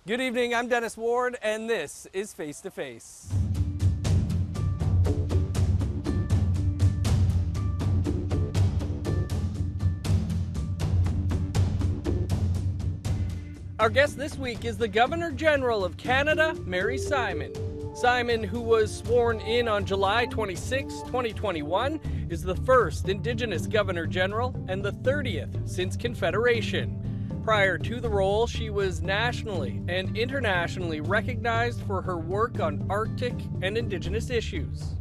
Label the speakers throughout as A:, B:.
A: Good evening, I'm Dennis Ward, and this is Face to Face. Our guest this week is the Governor General of Canada, Mary Simon. Simon, who was sworn in on July 26, 2021, is the first Indigenous Governor General and the 30th since Confederation. Prior to the role, she was nationally and internationally recognized for her work on Arctic and Indigenous issues.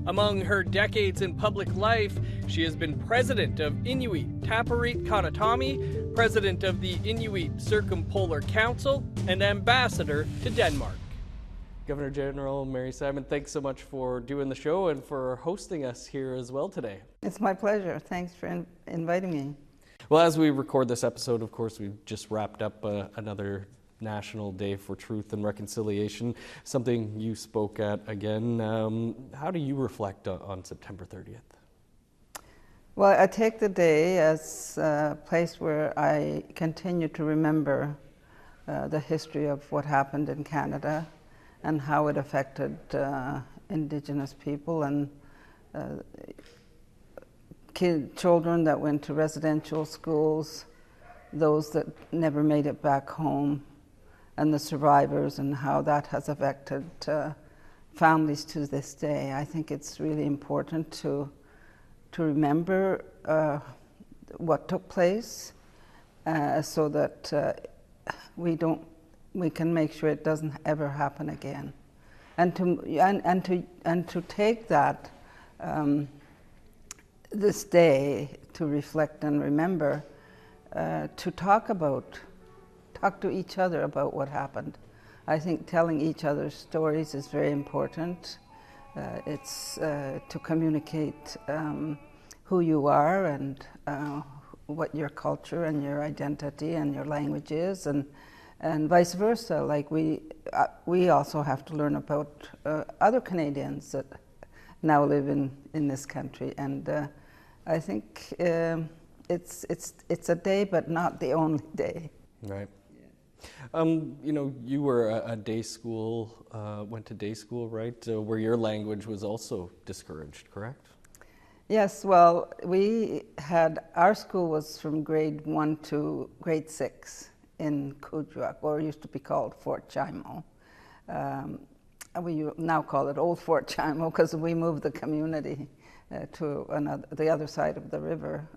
A: Among her decades in public life, she has been president of Inuit Tapiriit Kanatami, president of the Inuit Circumpolar Council, and ambassador to Denmark. Governor General Mary Simon, thanks so much for doing the show and for hosting us here as well today.
B: It's my pleasure. Thanks for inviting me.
A: Well, as we record this episode, of course, we've just wrapped up another National Day for Truth and Reconciliation, something you spoke at again. How do you reflect on September 30th?
B: Well, I take the day as a place where I continue to remember the history of what happened in Canada and how it affected Indigenous people and children that went to residential schools, those that never made it back home, and the survivors, and how that has affected families to this day. I think it's really important to remember what took place so that we can make sure it doesn't ever happen again, and to take that this day to reflect and remember, to talk to each other about what happened. I think telling each other's stories is very important. It's to communicate who you are and what your culture and your identity and your language is, and vice versa. Like we also have to learn about other Canadians that now live in this country, and I think it's a day, but not the only day.
A: Right. You were a day school, went to day school, right? Where your language was also discouraged, correct?
B: Yes, well, our school was from grade 1 to grade 6 in Kuujjuaq, or it used to be called Fort Chimo. We now call it Old Fort Chimo because we moved the community to the other side of the river.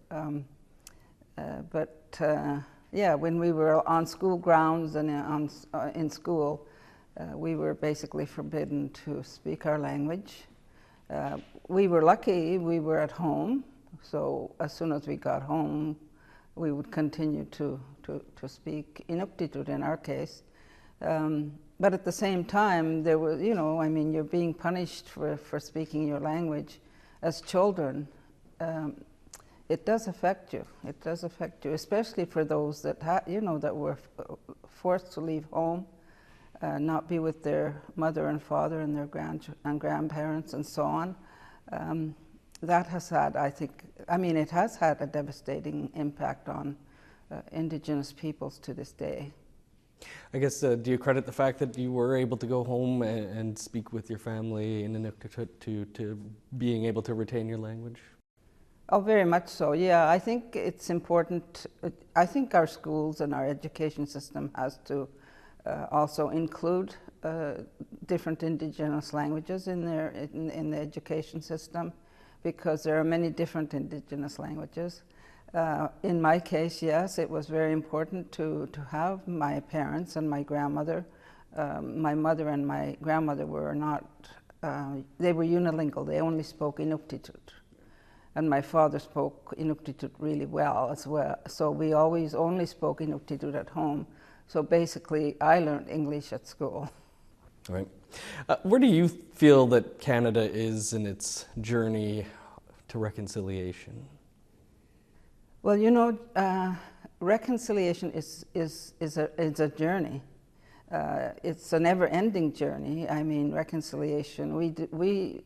B: When we were on school grounds and in school, we were basically forbidden to speak our language. We were lucky, we were at home, so as soon as we got home, we would continue to speak Inuktitut in our case. But at the same time, there was, you're being punished for speaking your language as children. It does affect you. It does affect you, especially for those that that were forced to leave home, not be with their mother and father and their grandparents and so on. That has had, it has had a devastating impact on Indigenous peoples to this day.
A: I guess, do you credit the fact that you were able to go home and speak with your family in Inuktitut to being able to retain your language?
B: Oh, very much so, yeah. I think it's important. I think our schools and our education system has to also include different Indigenous languages in the education system, because there are many different Indigenous languages. In my case, yes, it was very important to have my parents and my grandmother. My mother and my grandmother were not, they were unilingual, they only spoke Inuktitut. And my father spoke Inuktitut really well as well. So we always only spoke Inuktitut at home. So basically, I learned English at school.
A: Right. Where do you feel that Canada is in its journey to reconciliation?
B: Well, reconciliation is a journey. It's a never-ending journey. I mean, reconciliation. We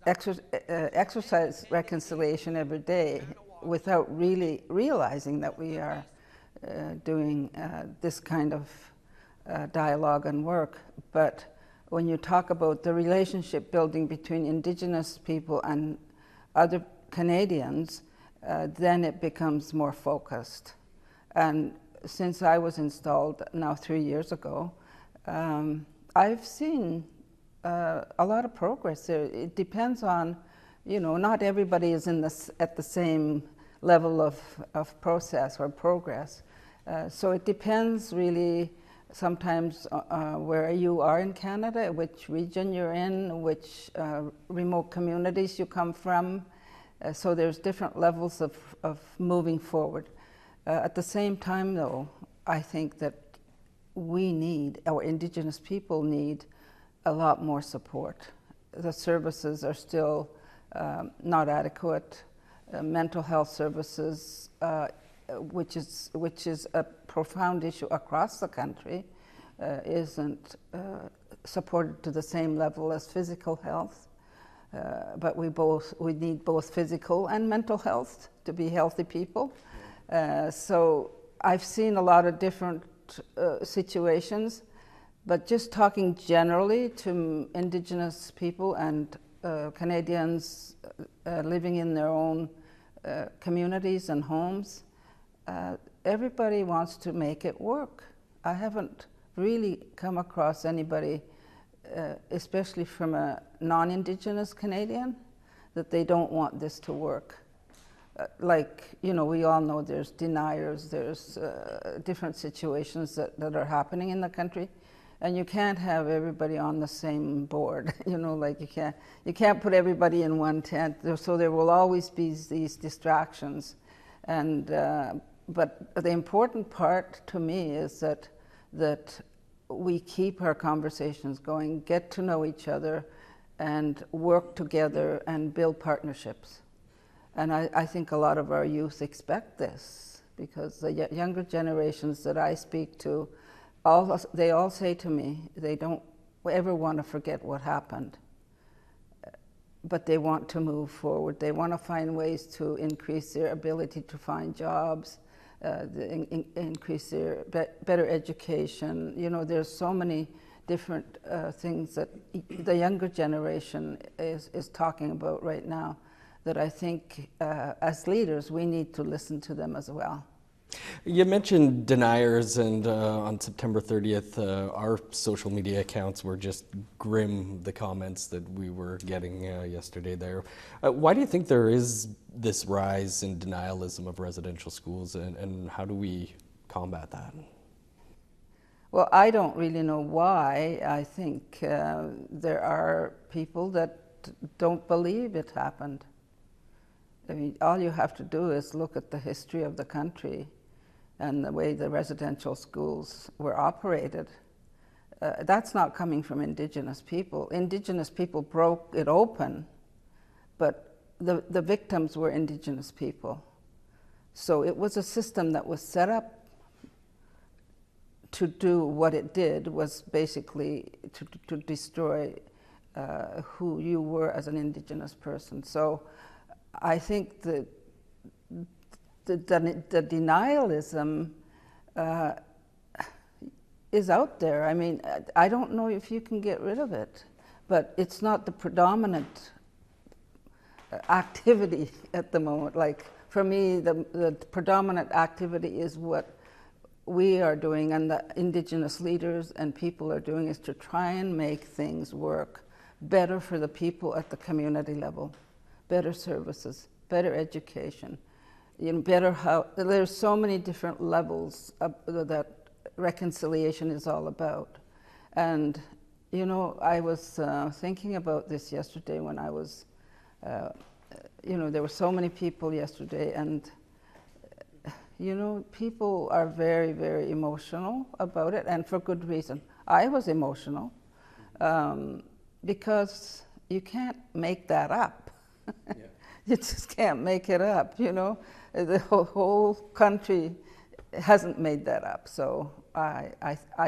B: exercise reconciliation every day without really realizing that we are doing this kind of dialogue and work. But when you talk about the relationship building between Indigenous people and other Canadians, then it becomes more focused. And since I was installed now 3 years ago, I've seen a lot of progress. It depends on, not everybody is at the same level of process or progress. So it depends really sometimes where you are in Canada, which region you're in, which remote communities you come from. So there's different levels of moving forward. At the same time, though, I think that our Indigenous people need a lot more support. The services are still not adequate. Mental health services, which is a profound issue across the country, isn't supported to the same level as physical health. But we need both physical and mental health to be healthy people. So I've seen a lot of different situations, but just talking generally to Indigenous people and Canadians living in their own communities and homes, everybody wants to make it work. I haven't really come across anybody, especially from a non-Indigenous Canadian, that they don't want this to work. We all know there's deniers, there's different situations that are happening in the country, and you can't have everybody on the same board. You can't put everybody in one tent. So there will always be these distractions, and but the important part to me is that we keep our conversations going, get to know each other, and work together and build partnerships. And I think a lot of our youth expect this, because the younger generations that I speak to, they all say to me, they don't ever want to forget what happened, but they want to move forward. They want to find ways to increase their ability to find jobs, increase their better education. There's so many different things that the younger generation is talking about right now, that I think as leaders we need to listen to them as well.
A: You mentioned deniers, and on September 30th, our social media accounts were just grim, the comments that we were getting yesterday there. Why do you think there is this rise in denialism of residential schools, and how do we combat that?
B: Well, I don't really know why. I think there are people that don't believe it happened. I mean, all you have to do is look at the history of the country and the way the residential schools were operated. That's not coming from Indigenous people. Indigenous people broke it open, but the victims were Indigenous people. So it was a system that was set up to do what it did, was basically to destroy who you were as an Indigenous person. So I think that the denialism is out there. I mean, I don't know if you can get rid of it, but it's not the predominant activity at the moment. Like, for me, the predominant activity is what we are doing, and the Indigenous leaders and people are doing, is to try and make things work better for the people at the community level. Better services, better education, better how. There's so many different levels that reconciliation is all about. And I was thinking about this yesterday when I was, there were so many people yesterday, and people are very, very emotional about it, and for good reason. I was emotional because you can't make that up. Yeah. You just can't make it up, The whole country hasn't made that up. So I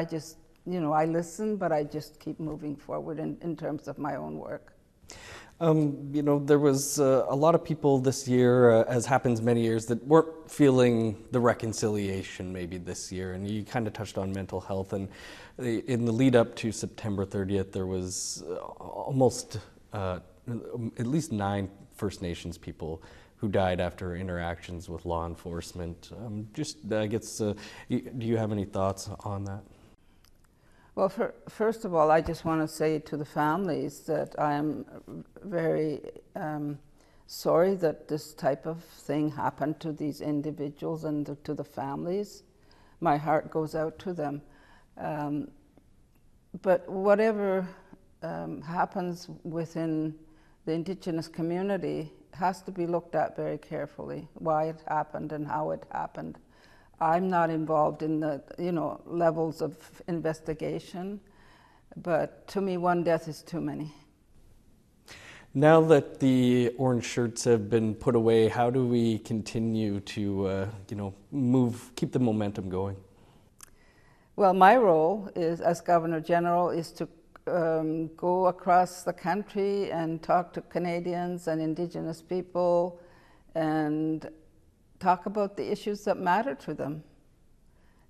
B: just, I listen, but I just keep moving forward in terms of my own work.
A: There was a lot of people this year, as happens many years, that weren't feeling the reconciliation maybe this year. And you kind of touched on mental health. And in the lead up to September 30th, there was almost at least 9 First Nations people who died after interactions with law enforcement. Do you have any thoughts on that?
B: Well, first of all, I just want to say to the families that I am very sorry that this type of thing happened to these individuals and to the families. My heart goes out to them. But whatever happens within the Indigenous community has to be looked at very carefully, why it happened and how it happened. I'm not involved in the levels of investigation, but to me, one death is too many.
A: Now that the orange shirts have been put away, how do we continue to keep the momentum going?
B: Well, my role is, as Governor General, is to go across the country and talk to Canadians and Indigenous people and talk about the issues that matter to them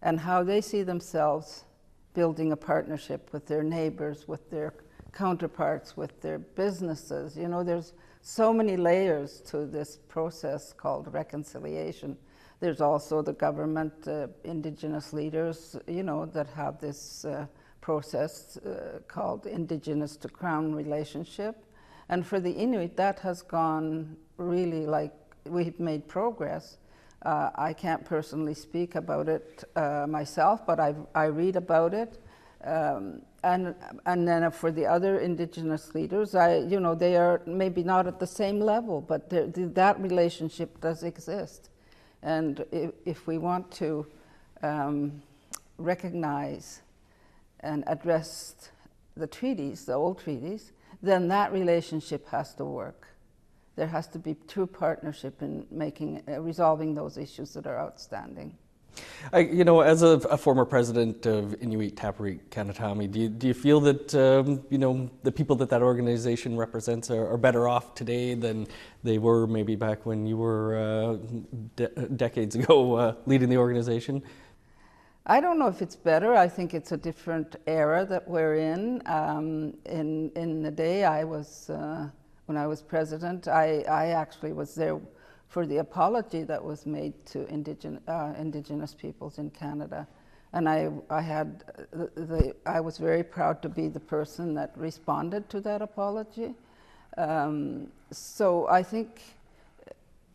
B: and how they see themselves building a partnership with their neighbors, with their counterparts, with their businesses. There's so many layers to this process called reconciliation. There's also the government, Indigenous leaders, that have this process called Indigenous to Crown relationship. And for the Inuit, that has gone really we've made progress. I can't personally speak about it myself, but I read about it. And then for the other Indigenous leaders, they are maybe not at the same level, but that relationship does exist. And if we want to recognize and address the treaties, the old treaties, then that relationship has to work. There has to be true partnership in resolving those issues that are outstanding.
A: As a former president of Inuit Tapiriit Kanatami, do you feel that the people that organization represents are better off today than they were maybe back when you were decades ago leading the organization?
B: I don't know if it's better. I think it's a different era that we're in. In the day when I was president, I actually was there for the apology that was made to Indigenous peoples in Canada. And I was very proud to be the person that responded to that apology. So I think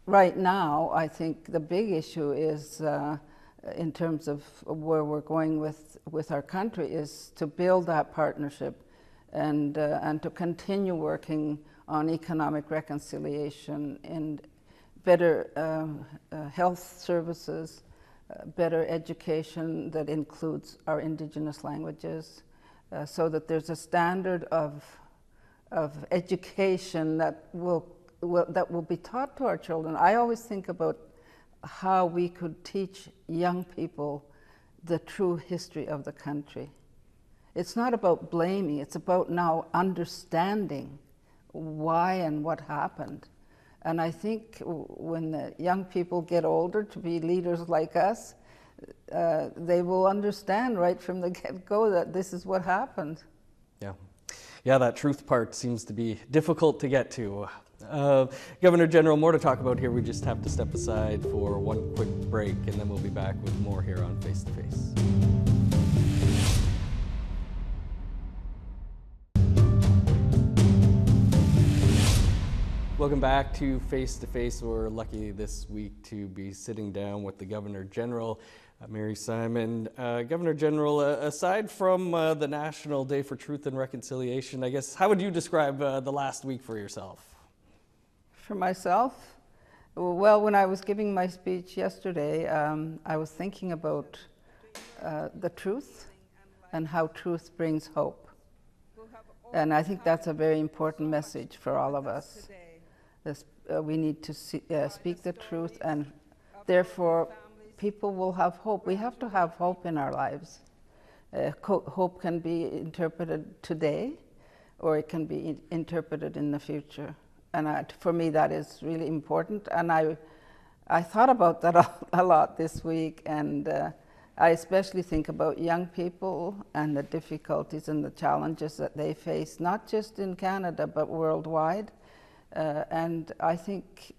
B: right now, the big issue is in terms of where we're going with our country is to build that partnership and to continue working on economic reconciliation and better health services, better education that includes our Indigenous languages, so that there's a standard of education that will be taught to our children. I always think about how we could teach young people the true history of the country. It's not about blaming, it's about now understanding why and what happened. And I think when the young people get older to be leaders like us, they will understand right from the get-go that this is what happened.
A: Yeah, that truth part seems to be difficult to get to. Governor General, more to talk about here. We just have to step aside for one quick break, and then we'll be back with more here on Face to Face. Welcome back to Face to Face. We're lucky this week to be sitting down with the Governor General, Mary Simon. Governor General, aside from the National Day for Truth and Reconciliation, I guess, how would you describe the last week for yourself?
B: For myself? Well, when I was giving my speech yesterday, I was thinking about the truth and how truth brings hope. And I think that's a very important message for all of us. We need to speak the truth, and therefore people will have hope. We have to have hope in our lives. Hope can be interpreted today, or it can be interpreted in the future. And for me, that is really important. And I thought about that a lot this week, and I especially think about young people and the difficulties and the challenges that they face, not just in Canada, but worldwide. And I think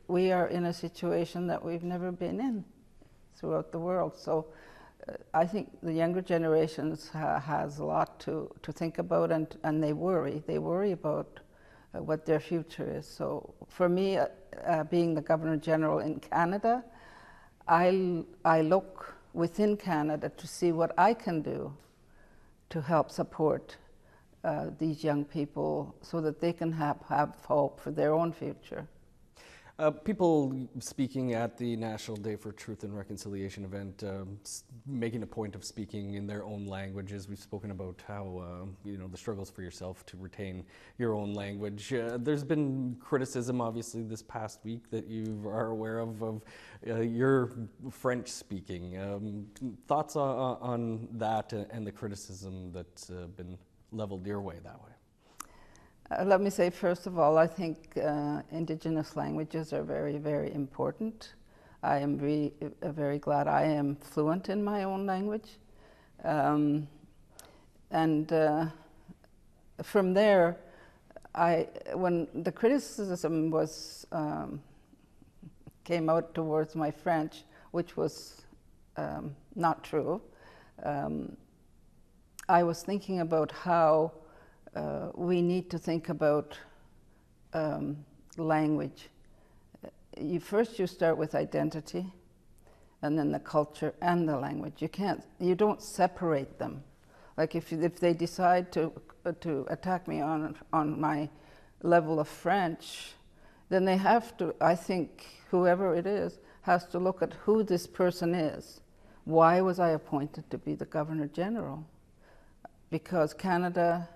B: we are in a situation that we've never been in throughout the world. So I think the younger generations has a lot to think about, and they worry about what their future is. So for me, being the Governor General in Canada, I look within Canada to see what I can do to help support these young people so that they can have hope for their own future.
A: People speaking at the National Day for Truth and Reconciliation event, making a point of speaking in their own languages. We've spoken about how, the struggles for yourself to retain your own language. There's been criticism, obviously, this past week that you are aware of your French speaking. Thoughts on that and the criticism that's been leveled your way that way?
B: Let me say, first of all, I think Indigenous languages are very, very important. I am very glad I am fluent in my own language. And from there, when the criticism came out towards my French, which was not true, I was thinking about how we need to think about language. First you start with identity, and then the culture and the language. You don't separate them. Like if they decide to attack me on my level of French, then they have to, I think, whoever it is, has to look at who this person is. Why was I appointed to be the Governor General? Because Canada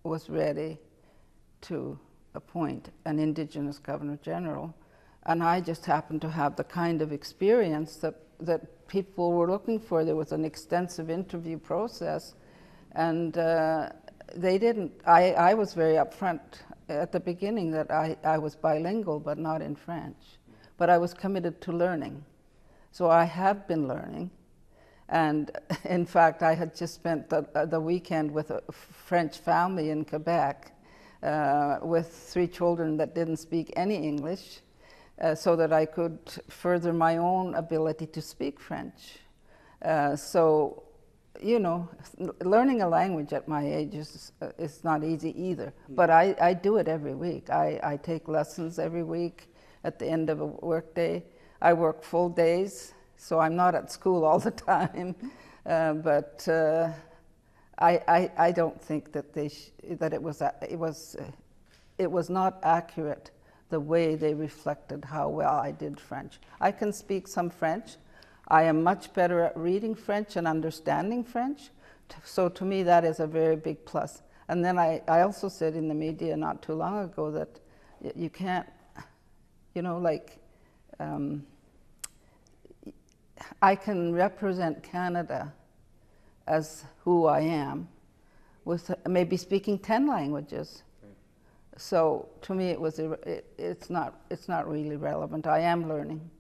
B: was ready to appoint an Indigenous Governor General, and I just happened to have the kind of experience that people were looking for. There was an extensive interview process, and they didn't. I was very upfront at the beginning that I was bilingual, but not in French. But I was committed to learning, so I have been learning. And in fact, I had just spent the weekend with a French family in Quebec with 3 children that didn't speak any English, so that I could further my own ability to speak French. So, learning a language at my age is not easy either, but I do it every week. I take lessons every week at the end of a workday. I work full days, so I'm not at school all the time, but I don't think that it was not accurate the way they reflected how well I did French. I can speak some French. I am much better at reading French and understanding French, so to me that is a very big plus. And then I also said in the media not too long ago that you can't, I can represent Canada as who I am with maybe speaking 10 languages. So to me, it's not really relevant. I am learning.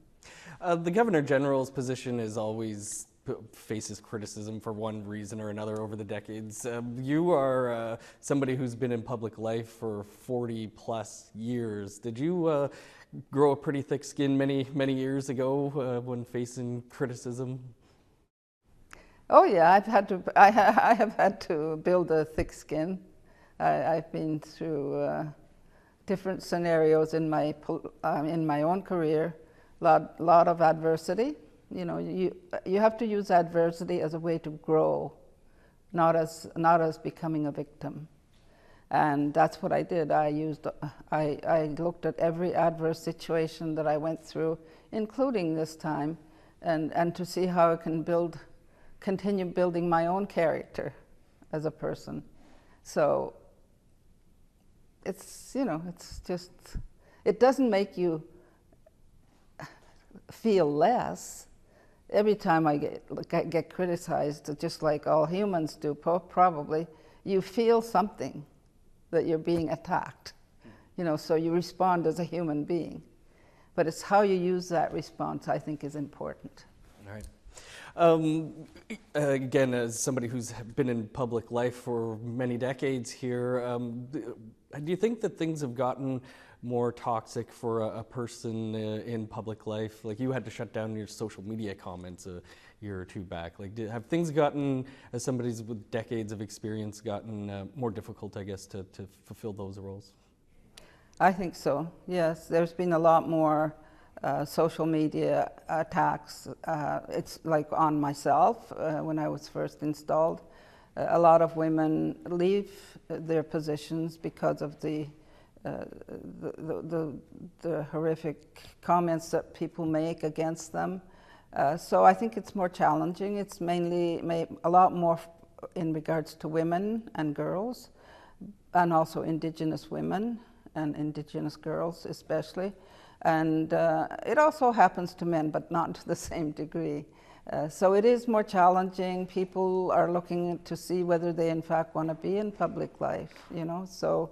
A: The Governor General's position is always faces criticism for one reason or another over the decades. You are somebody who's been in public life for 40 plus years. Did you grow a pretty thick skin many years ago when facing criticism?
B: Oh yeah, I have had to build a thick skin. I've been through different scenarios in my own career. Lot of adversity. You have to use adversity as a way to grow, not as becoming a victim. And that's what I did. I looked at every adverse situation that I went through, including this time, and to see how I can continue building my own character as a person. So it's just, it doesn't make you feel less. Every time I get criticized, just like all humans do, probably, you feel something. that you're being attacked. So you respond as a human being. But it's how you use that response, I think, is important.
A: All right. Again, as somebody who's been in public life for many decades here, do you think that things have gotten more toxic for a person in public life? Like, you had to shut down your social media comments a year or two back. Like, have things gotten, as somebody with decades of experience, gotten more difficult, I guess, to fulfill those roles?
B: I think so, yes. There's been a lot more social media attacks. It's like on myself when I was first installed. A lot of women leave their positions because of the horrific comments that people make against them. So I think it's more challenging. It's mainly a lot more in regards to women and girls, and also Indigenous women and Indigenous girls especially. And it also happens to men, but not to the same degree. So it is more challenging. People are looking to see whether they in fact want to be in public life, So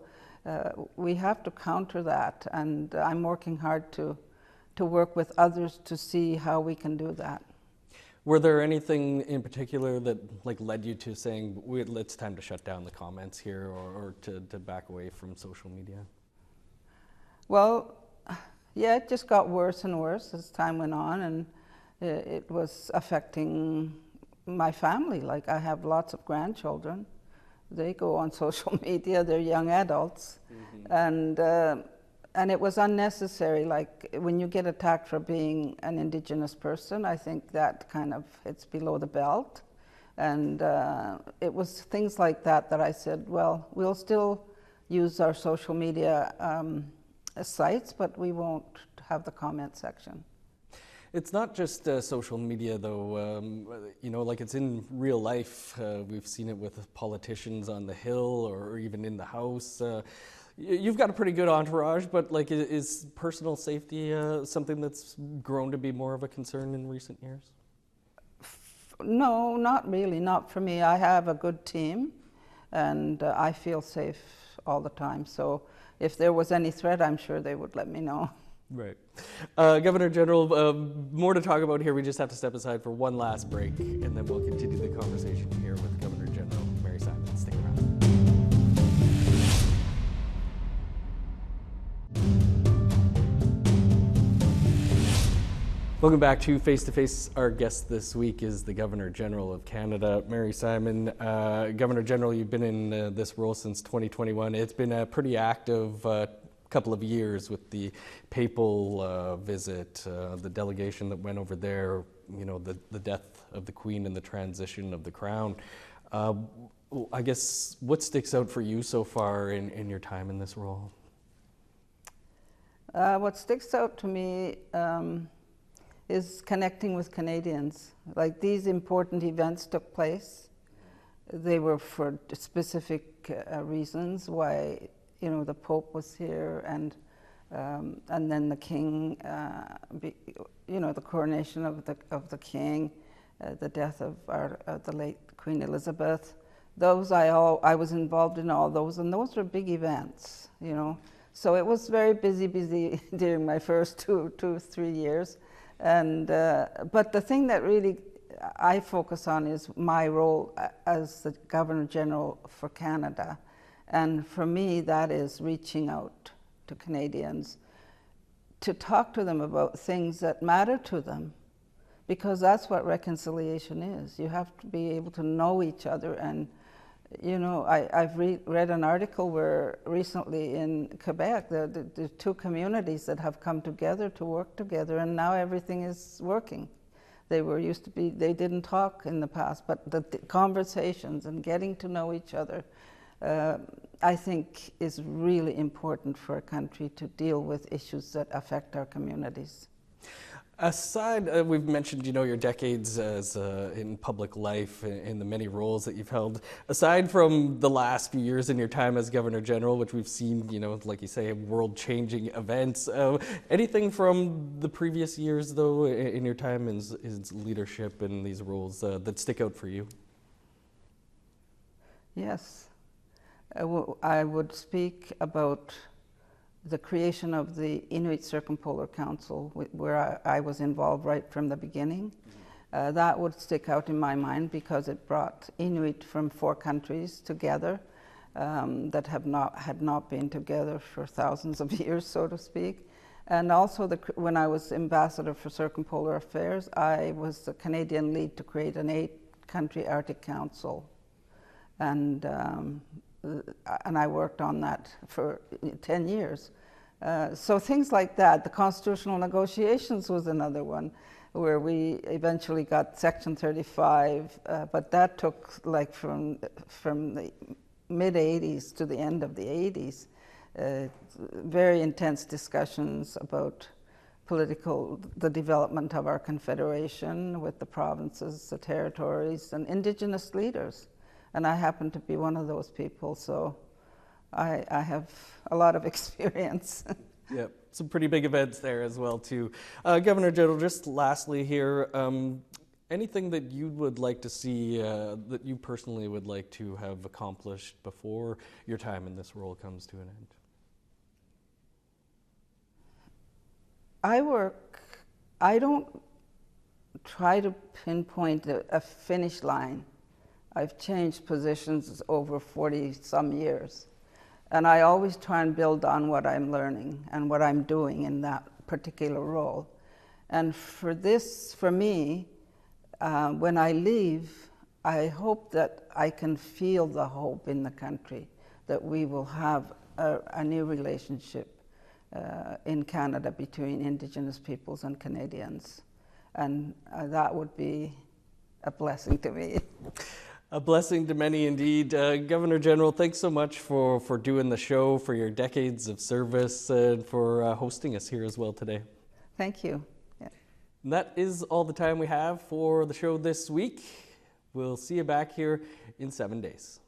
B: we have to counter that, and I'm working hard to work with others to see how we can do that.
A: Were there anything in particular that led you to saying, it's time to shut down the comments here, or to back away from social media?
B: Well, yeah, it just got worse and worse as time went on, and it was affecting my family. Like, I have lots of grandchildren. They go on social media, they're young adults. Mm-hmm. And it was unnecessary. Like, when you get attacked for being an Indigenous person, I think that kind of hits below the belt. And it was things like that I said, well, we'll still use our social media sites, but we won't have the comment section.
A: It's not just social media, though. It's in real life. We've seen it with politicians on the Hill or even in the House. You've got a pretty good entourage, but is personal safety something that's grown to be more of a concern in recent years?
B: No, not really. Not for me. I have a good team, and I feel safe all the time. So if there was any threat, I'm sure they would let me know.
A: Right. Governor General, more to talk about here. We just have to step aside for one last break, and then we'll continue the conversation here with Governor General Mary Simon. Stick around. Welcome back to Face to Face. Our guest this week is the Governor General of Canada, Mary Simon. Governor General, you've been in this role since 2021. It's been a pretty active couple of years with the papal visit, the delegation that went over there, the death of the Queen and the transition of the crown. I guess, what sticks out for you so far in your time in this role?
B: What sticks out to me is connecting with Canadians. Like, these important events took place. They were for specific reasons why, the Pope was here, and then the King, the coronation of the King, the death of the late Queen Elizabeth. Those I was involved in all those, and those were big events, So it was very busy during my first 3 years. And but the thing that really I focus on is my role as the Governor General for Canada. And for me, that is reaching out to Canadians to talk to them about things that matter to them, because that's what reconciliation is. You have to be able to know each other. And I've read an article where recently in Quebec, the two communities that have come together to work together, and now everything is working. They didn't talk in the past, but the conversations and getting to know each other, I think, is really important for a country to deal with issues that affect our communities.
A: Aside, we've mentioned, your decades as in public life, in the many roles that you've held. Aside from the last few years in your time as Governor General, which we've seen, like you say, world-changing events, anything from the previous years, though, in your time in leadership in these roles that stick out for you?
B: Yes. I would speak about the creation of the Inuit Circumpolar Council, where I was involved right from the beginning. That would stick out in my mind because it brought Inuit from 4 countries together that had not been together for thousands of years, so to speak. And also, when I was ambassador for Circumpolar Affairs, I was the Canadian lead to create an 8-country Arctic Council. And I worked on that for 10 years. So things like that. The constitutional negotiations was another one, where we eventually got Section 35, but that took like from the mid-'80s to the end of the '80s. Very intense discussions about the development of our confederation with the provinces, the territories, and Indigenous leaders. And I happen to be one of those people, so I have a lot of experience.
A: Yep, some pretty big events there as well, too. Governor General, just lastly here, anything that you would like to see, that you personally would like to have accomplished before your time in this role comes to an end?
B: I don't try to pinpoint a finish line. I've changed positions over 40-some years. And I always try and build on what I'm learning and what I'm doing in that particular role. And for me, when I leave, I hope that I can feel the hope in the country that we will have a new relationship in Canada between Indigenous peoples and Canadians. And that would be a blessing to me.
A: A blessing to many indeed. Governor General, thanks so much for doing the show, for your decades of service, and for hosting us here as well today.
B: Thank you. Yeah.
A: And that is all the time we have for the show this week. We'll see you back here in 7 days.